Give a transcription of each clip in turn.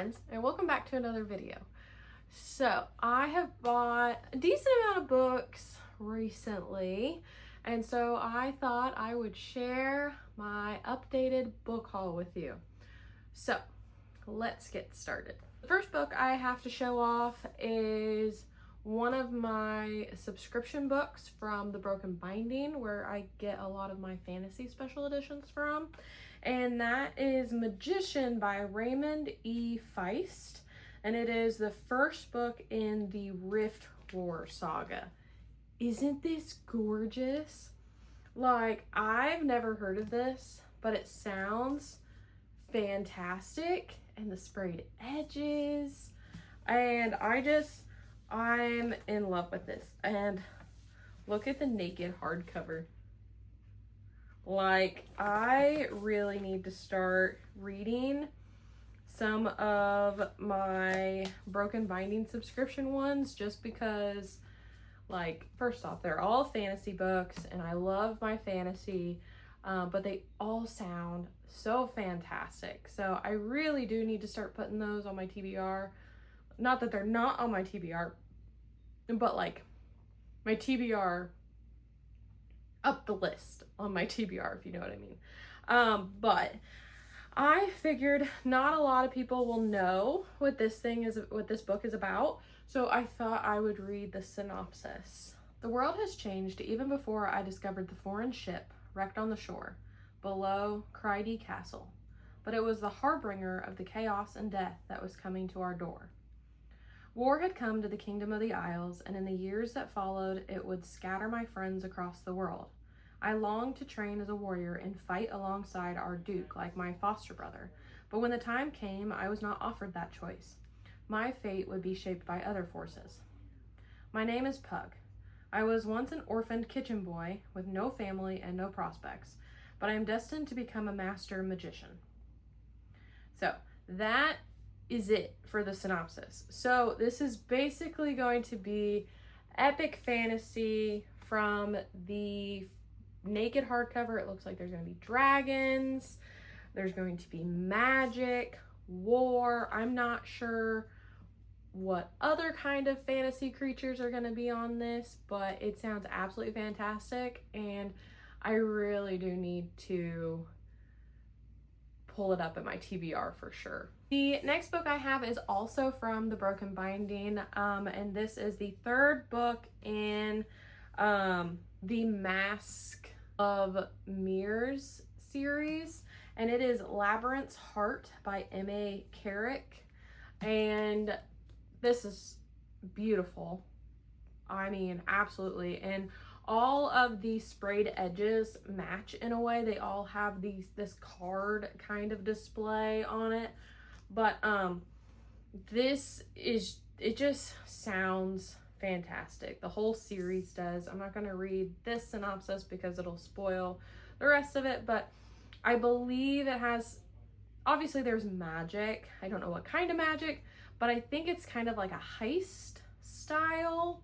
friends, and welcome back to another video. So I have bought a decent amount of books recently, and so I thought I would share my updated book haul with you. So let's get started. The first book I have to show off is one of my subscription books from the Broken Binding, where I get a lot of my fantasy special editions from. And that is Magician by Raymond E. Feist. And it is the first book in the Rift War saga. Isn't this gorgeous? Like, I've never heard of this, but it sounds fantastic. And the sprayed edges. And I'm in love with this. And look at the naked hardcover. Like, I really need to start reading some of my Broken Binding subscription ones, just because, like, first off, they're all fantasy books and I love my fantasy, but they all sound so fantastic. So I really do need to start putting those on my TBR. Not that they're not on my TBR, but like my TBR up the list on my TBR, if you know what I mean. But I figured not a lot of people will know what this book is about, so I thought I would read the synopsis. The world has changed even before I discovered the foreign ship wrecked on the shore below Cryde Castle, but it was the harbinger of the chaos and death that was coming to our door. War had come to the Kingdom of the Isles, and in the years that followed, it would scatter my friends across the world. I longed to train as a warrior and fight alongside our Duke like my foster brother, but when the time came, I was not offered that choice. My fate would be shaped by other forces. My name is Pug. I was once an orphaned kitchen boy with no family and no prospects, but I am destined to become a master magician. So that is it for the synopsis. So this is basically going to be epic fantasy from the naked hardcover. It looks like there's going to be dragons, there's going to be magic, war. I'm not sure what other kind of fantasy creatures are going to be on this, but it sounds absolutely fantastic, and I really do need to pull it up at my TBR for sure. The next book I have is also from the Broken Binding, and this is the third book in the Mask of Mirrors series, and it is Labyrinth's Heart by M.A. Carrick, and this is beautiful. I mean, absolutely. And all of the sprayed edges match in a way. They all have this card kind of display on it. But it just sounds fantastic. The whole series does. I'm not going to read this synopsis because it'll spoil the rest of it, but I believe it has, obviously there's magic. I don't know what kind of magic, but I think it's kind of like a heist style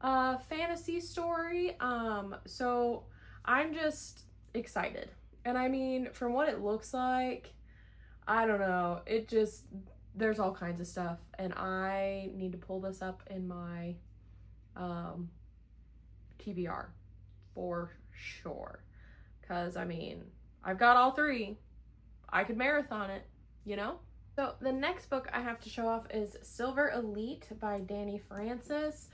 fantasy story. So I'm just excited. And I mean, from what it looks like, I don't know, there's all kinds of stuff, and I need to pull this up in my TBR for sure, because I mean, I've got all three. I could marathon it, you know? So the next book I have to show off is Silver Elite by Danny Francis.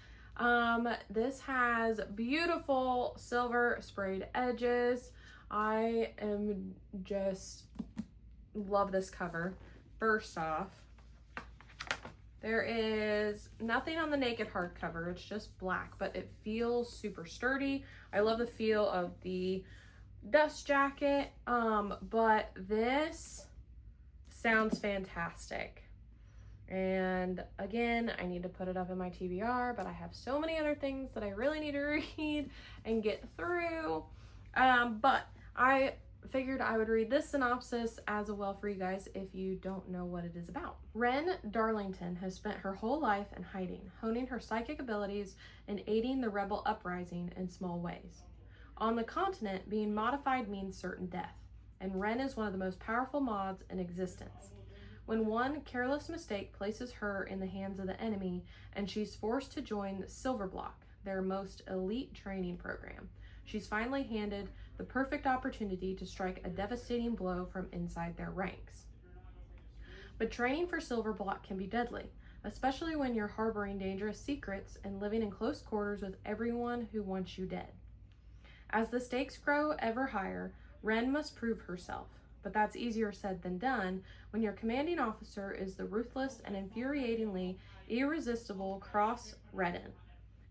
This has beautiful silver sprayed edges. I am just love this cover. First off, there is nothing on the naked hardcover. It's just black, but it feels super sturdy. I love the feel of the dust jacket, but this sounds fantastic. And again, I need to put it up in my TBR, but I have so many other things that I really need to read and get through. But I figured I would read this synopsis as well for you guys if you don't know what it is about. Wren Darlington has spent her whole life in hiding, honing her psychic abilities and aiding the rebel uprising in small ways. On the continent, being modified means certain death, and Wren is one of the most powerful mods in existence. when one careless mistake places her in the hands of the enemy and she's forced to join Silverblock, their most elite training program. She's finally handed the perfect opportunity to strike a devastating blow from inside their ranks. But training for Silverblock can be deadly, especially when you're harboring dangerous secrets and living in close quarters with everyone who wants you dead. As the stakes grow ever higher, Ren must prove herself, but that's easier said than done when your commanding officer is the ruthless and infuriatingly irresistible Cross Redden,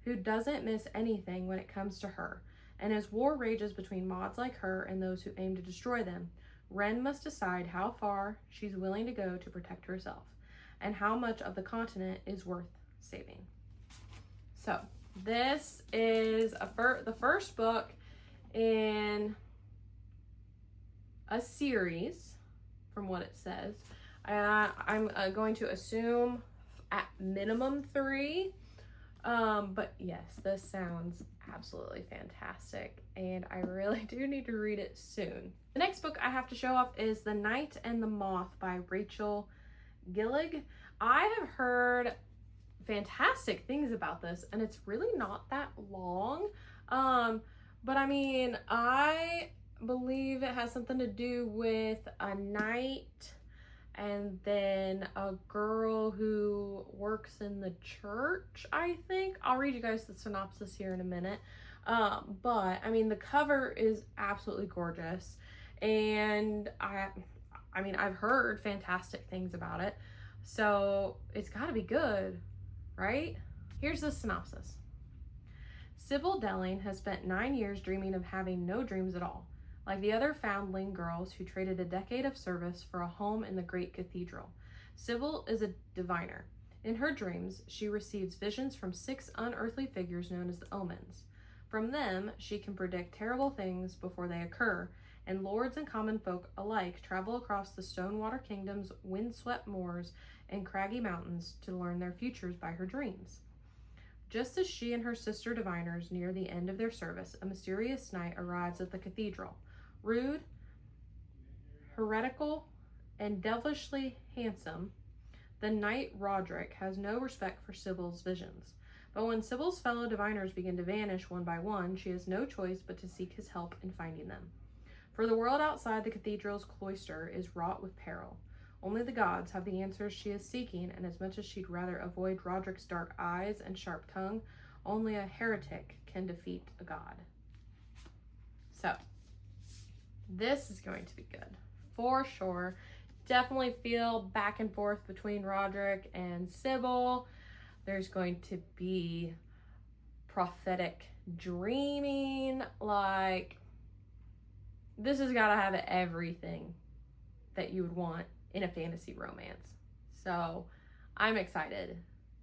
who doesn't miss anything when it comes to her. And as war rages between mods like her and those who aim to destroy them, Ren must decide how far she's willing to go to protect herself, and how much of the continent is worth saving. So, this is the first book in a series, from what it says. I'm going to assume at minimum 3. But yes, this sounds absolutely fantastic, and I really do need to read it soon. The next book I have to show off is The Night and the Moth by Rachel Gillig. I have heard fantastic things about this, and it's really not that long. But I mean, I believe it has something to do with a knight and then a girl who works in the church, I think. I'll read you guys the synopsis here in a minute. But I mean, the cover is absolutely gorgeous, and I mean, I've heard fantastic things about it, so it's got to be good, right? Here's the synopsis. Sybil Delling has spent 9 years dreaming of having no dreams at all, like the other foundling girls who traded a decade of service for a home in the great cathedral. Sybil is a diviner. In her dreams, she receives visions from 6 unearthly figures known as the Omens. From them, she can predict terrible things before they occur, and lords and common folk alike travel across the Stonewater Kingdom's windswept moors and craggy mountains to learn their futures by her dreams. Just as she and her sister diviners near the end of their service, a mysterious knight arrives at the cathedral. Rude, heretical, and devilishly handsome, the knight Roderick has no respect for Sybil's visions. But when Sybil's fellow diviners begin to vanish one by one, she has no choice but to seek his help in finding them. For the world outside the cathedral's cloister is wrought with peril. Only the gods have the answers she is seeking, and as much as she'd rather avoid Roderick's dark eyes and sharp tongue, only a heretic can defeat a god. So, this is going to be good, for sure. Definitely feel back and forth between Roderick and Sybil. There's going to be prophetic dreaming. Like, this has got to have everything that you would want in a fantasy romance. So I'm excited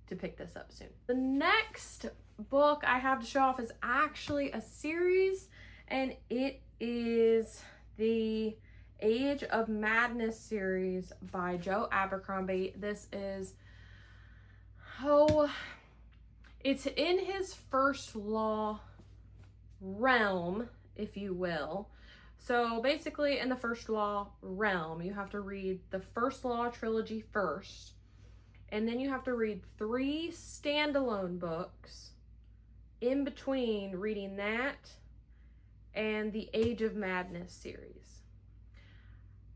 to pick this up soon. The next book I have to show off is actually a series, and it is the Age of Madness series by Joe Abercrombie. This is, it's in his first law realm, if you will. So basically, in the first law realm, you have to read the first law trilogy first, and then you have to read 3 standalone books in between reading that and the Age of Madness series.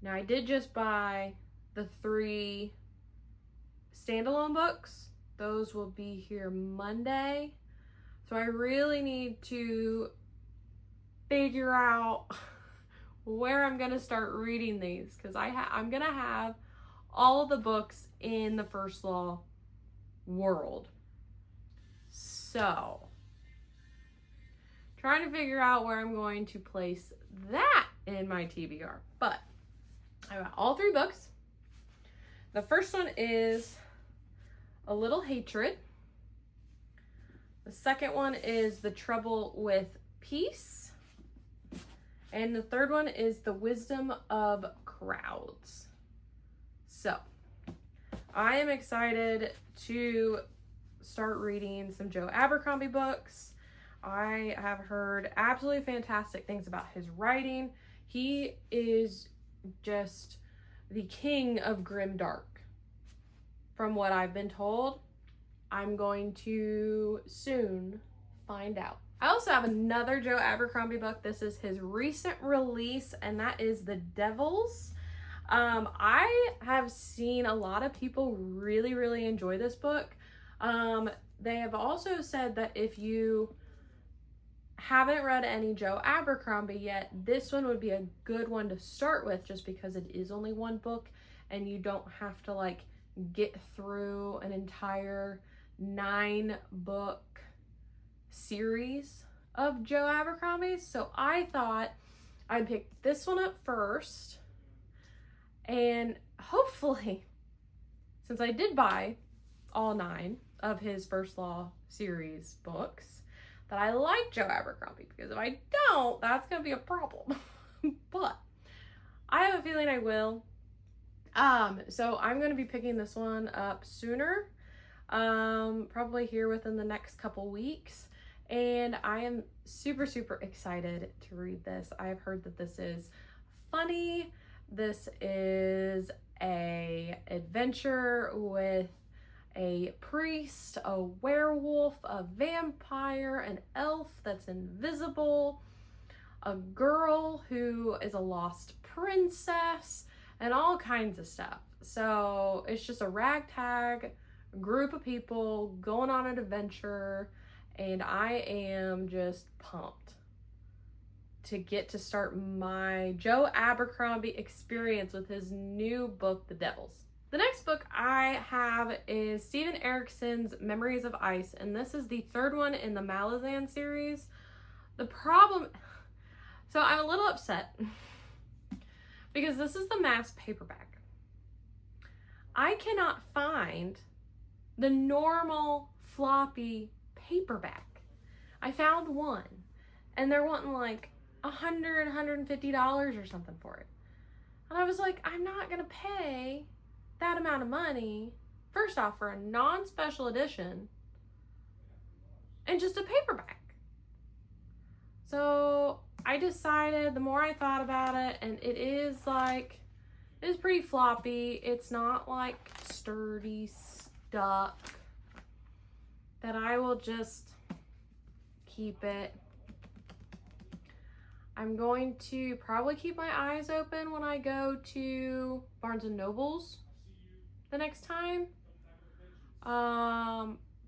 Now, I did just buy the 3 standalone books. Those will be here Monday. So I really need to figure out where I'm going to start reading these, because I'm going to have all of the books in the first law world. So, trying to figure out where I'm going to place that in my TBR. But I got all 3 books. The first one is A Little Hatred. The second one is The Trouble with Peace. And the third one is The Wisdom of Crowds. So, I am excited to start reading some Joe Abercrombie books. I have heard absolutely fantastic things about his writing. He is just the king of grimdark. from what I've been told. I'm going to soon find out. I also have another Joe Abercrombie book. This is his recent release, and that is The Devils. I have seen a lot of people really enjoy this book. They have also said that if you haven't read any Joe Abercrombie yet, this one would be a good one to start with, just because it is only one book and you don't have to like get through an entire 9-book series of Joe Abercrombie. So I thought I'd pick this one up first, and hopefully, since I did buy all 9 of his First Law series books, that I like Joe Abercrombie, because if I don't, that's gonna be a problem. But I have a feeling I will. So I'm gonna be picking this one up sooner, probably here within the next couple weeks, and I am super excited to read this. I have heard that this is funny. This is a adventure with a priest, a werewolf, a vampire, an elf that's invisible, a girl who is a lost princess, and all kinds of stuff. So it's just a ragtag group of people going on an adventure, and I am just pumped to get to start my Joe Abercrombie experience with his new book, The Devils. The next book I have is Steven Erikson's Memories of Ice, and this is the 3rd one in the Malazan series. So I'm a little upset because this is the mass paperback. I cannot find the normal floppy paperback. I found one, and they're wanting like $150 or something for it. And I was like, I'm not gonna pay that amount of money, first off, for a non-special edition and just a paperback. So I decided, the more I thought about it, and it is pretty floppy. It's not like sturdy, stuck, that I will just keep it. I'm going to probably keep my eyes open when I go to Barnes & Noble's the next time,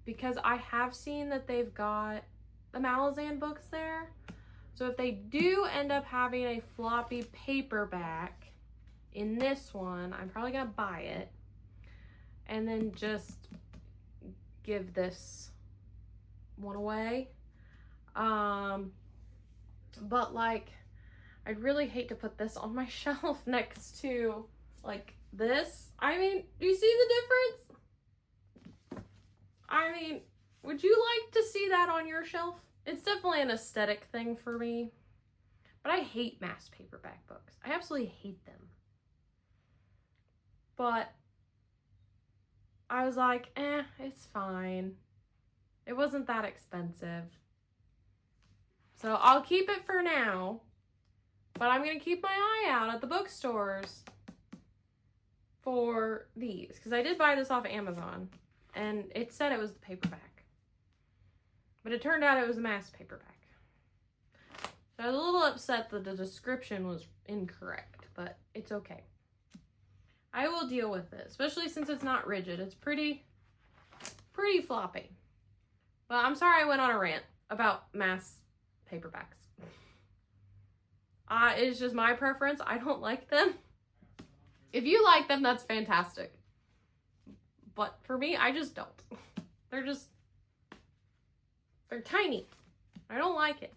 because I have seen that they've got the Malazan books there. So if they do end up having a floppy paperback in this one, I'm probably gonna buy it and then just give this one away. But like, I'd really hate to put this on my shelf next to like this. I mean, do you see the difference? I mean, would you like to see that on your shelf? It's definitely an aesthetic thing for me, but I hate mass paperback books. I absolutely hate them. But I was like, it's fine. It wasn't that expensive. So I'll keep it for now, but I'm gonna keep my eye out at the bookstores for these, because I did buy this off Amazon and it said it was the paperback, but it turned out it was a mass paperback. So I was a little upset that the description was incorrect, but it's okay. I will deal with it, especially since it's not rigid. It's pretty floppy. But I'm sorry I went on a rant about mass paperbacks. It's just my preference. I don't like them. If you like them, that's fantastic. But for me, I just don't. They're tiny. I don't like it.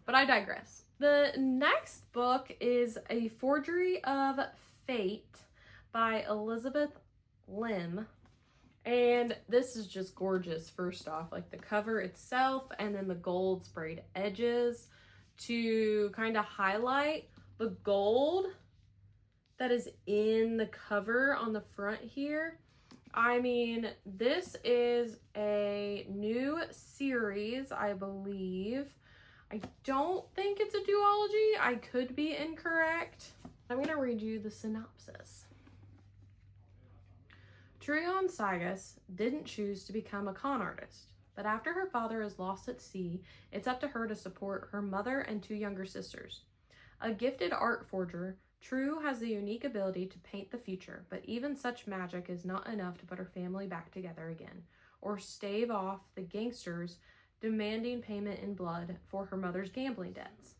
But I digress. The next book is A Forgery of Fate by Elizabeth Lim. And this is just gorgeous, first off. Like the cover itself and then the gold sprayed edges to kind of highlight the gold that is in the cover on the front here. I mean, this is a new series, I believe. I don't think it's a duology. I could be incorrect. I'm going to read you the synopsis. Tryon Sigas didn't choose to become a con artist, but after her father is lost at sea, it's up to her to support her mother and 2 younger sisters. A gifted art forger, True has the unique ability to paint the future, but even such magic is not enough to put her family back together again, or stave off the gangsters demanding payment in blood for her mother's gambling debts.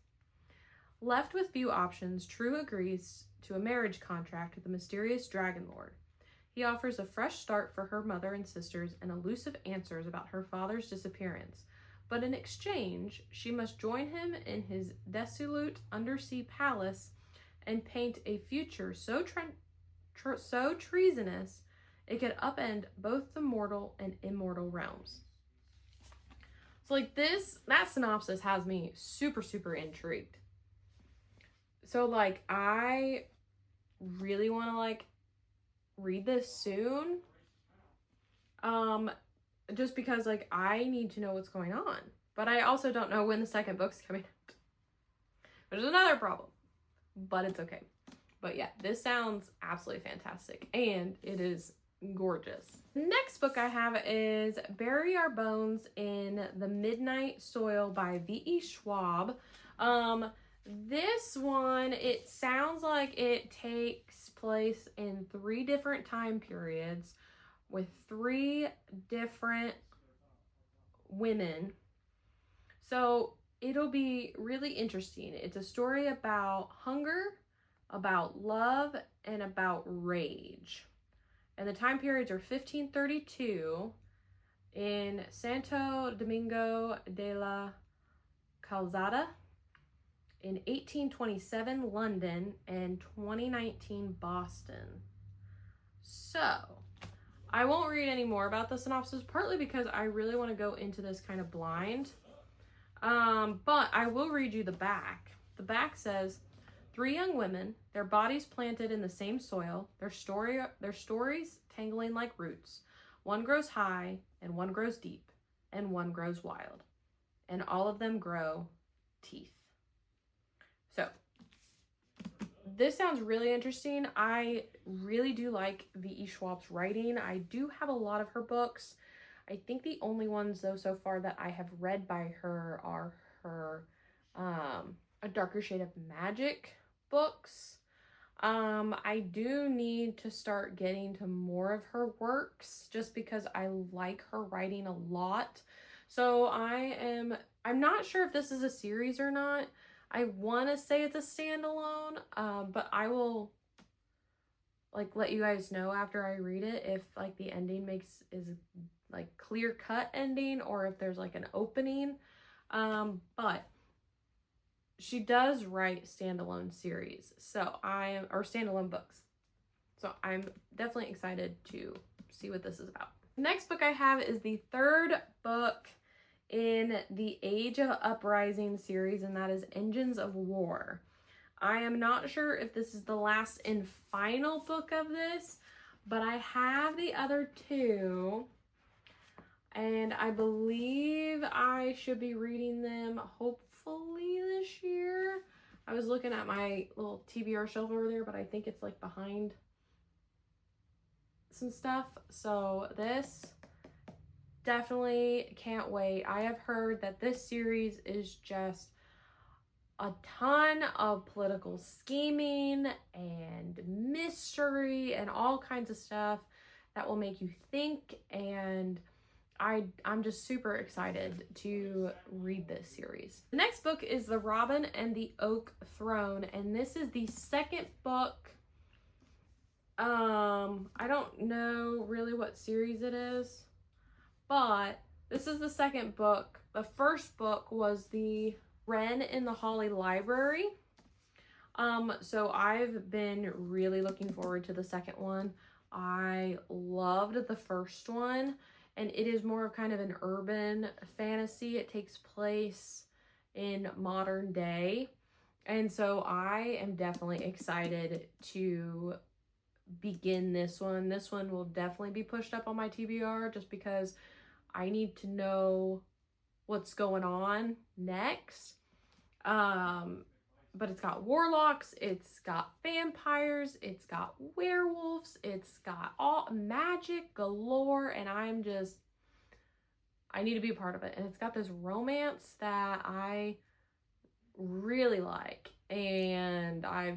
Left with few options, True agrees to a marriage contract with the mysterious Dragon Lord. He offers a fresh start for her mother and sisters and elusive answers about her father's disappearance. But in exchange, she must join him in his desolate undersea palace and paint a future so treasonous it could upend both the mortal and immortal realms. So like that synopsis has me super, super intrigued. So like I really want to like read this soon. Just because like I need to know what's going on. But I also don't know when the second book's coming out. Which is another problem. But it's okay. But yeah, this sounds absolutely fantastic. And it is gorgeous. Next book I have is Bury Our Bones in the Midnight Soil by V.E. Schwab. This one, it sounds like it takes place in 3 different time periods with 3 different women. So it'll be really interesting. It's a story about hunger, about love, and about rage. And the time periods are 1532 in Santo Domingo de la Calzada, in 1827 London, and 2019 Boston. So I won't read any more about the synopsis, partly because I really want to go into this kind of blind. But I will read you the back. The back says, 3 young women, their bodies planted in the same soil, their stories tangling like roots. One grows high, and one grows deep, and one grows wild. And all of them grow teeth. So, this sounds really interesting. I really do like V.E. Schwab's writing. I do have a lot of her books. I think the only ones, though, so far that I have read by her are her A Darker Shade of Magic books. I do need to start getting to more of her works just because I like her writing a lot. So I'm not sure if this is a series or not. I want to say it's a standalone, but I will like let you guys know after I read it if like the ending is like clear cut ending or if there's like an opening. But she does write standalone series, or standalone books. So I'm definitely excited to see what this is about. Next book I have is the 3rd book in the Age of Uprising series, and that is Engines of War. I am not sure if this is the last and final book of this, but I have the other 2, and I believe I should be reading them hopefully this year. I was looking at my little TBR shelf over there, but I think it's like behind some stuff. So this definitely can't wait. I have heard that this series is just a ton of political scheming and mystery and all kinds of stuff that will make you think, and I'm just super excited to read this series. The next book is The Robin and the Oak Throne, and this is the 2nd book. I don't know really what series it is, but this is the 2nd book. The first book was the Wren in the Holly Library. So I've been really looking forward to the 2nd one. I loved the first one, and it is more of kind of an urban fantasy. It takes place in modern day, and so I am definitely excited to begin this one. This one will definitely be pushed up on my TBR just because I need to know what's going on next. but it's got warlocks, it's got vampires, it's got werewolves, it's got all magic galore, and I need to be a part of it. And it's got this romance that I really like, and I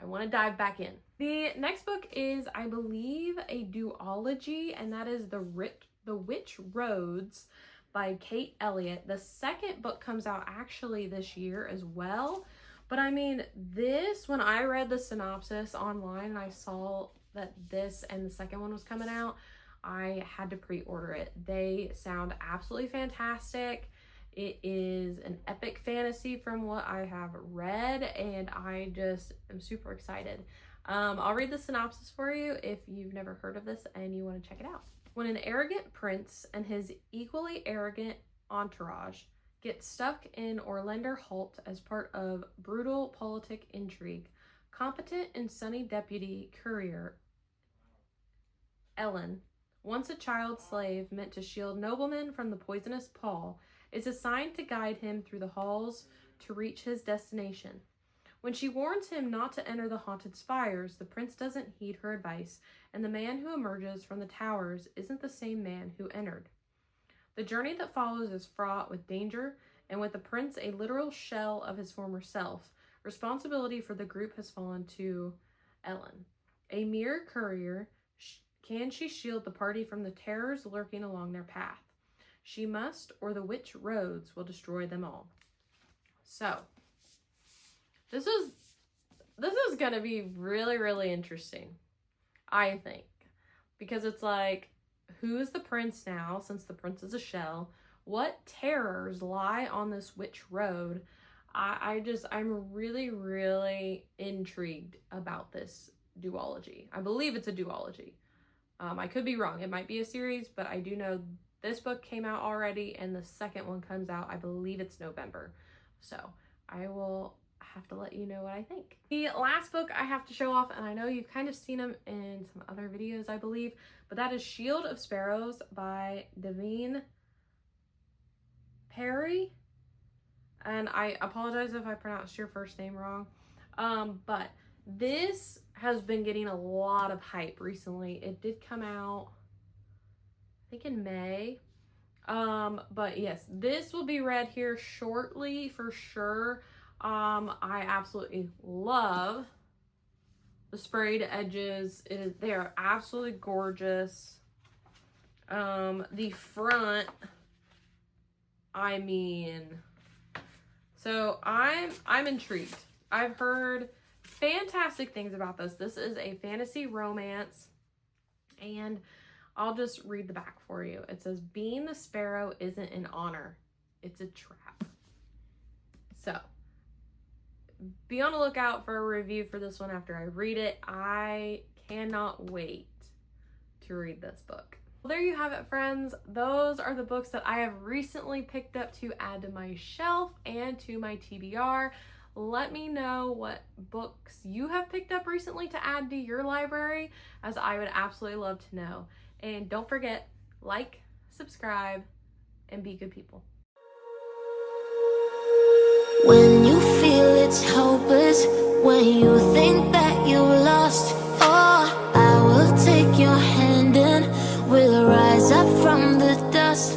want to dive back in. The next book is, I believe, a duology, and that is The Witch Roads by Kate Elliott. The second book comes out actually this year as well. But I mean, this, when I read the synopsis online and I saw that this and the second one was coming out, I had to pre-order it. They sound absolutely fantastic. It is an epic fantasy from what I have read, and I just am super excited. I'll read the synopsis for you if you've never heard of this and you want to check it out. When an arrogant prince and his equally arrogant entourage get stuck in Orlander Holt as part of brutal politic intrigue, competent and sunny deputy courier Ellen, once a child slave meant to shield noblemen from the poisonous Paul, is assigned to guide him through the halls to reach his destination. When she warns him not to enter the haunted spires, the prince doesn't heed her advice, and the man who emerges from the towers isn't the same man who entered. The journey that follows is fraught with danger, and with the prince a literal shell of his former self, responsibility for the group has fallen to Ellen. A mere courier, can she shield the party from the terrors lurking along their path? She must, or the witch roads will destroy them all. So, this is going to be really, really interesting, I think. Because it's like, who is the prince now, since the prince is a shell? What terrors lie on this witch road? I'm really, really intrigued about this duology. I believe it's a duology. I could be wrong. It might be a series, but I do know this book came out already, and the second one comes out, I believe it's November. So I will have to let you know what I think. The last book I have to show off, and I know you've kind of seen them in some other videos, I believe, but that is Shield of Sparrows by Devine Perry. And I apologize if I pronounced your first name wrong. But this has been getting a lot of hype recently. It did come out, I think, in May. But yes, this will be read here shortly for sure. I absolutely love the sprayed edges. They are absolutely gorgeous. The front, I mean, so I'm intrigued. I've heard fantastic things about this. This is a fantasy romance, and I'll just read the back for you. It says, being the sparrow isn't an honor, it's a trap. So be on the lookout for a review for this one after I read it. I cannot wait to read this book. Well, there you have it, friends. Those are the books that I have recently picked up to add to my shelf and to my TBR. Let me know what books you have picked up recently to add to your library, as I would absolutely love to know. And don't forget, like, subscribe, and be good people. When you feel it's hopeless, when you think that you lost, oh, I will take your hand and we'll rise up from the dust.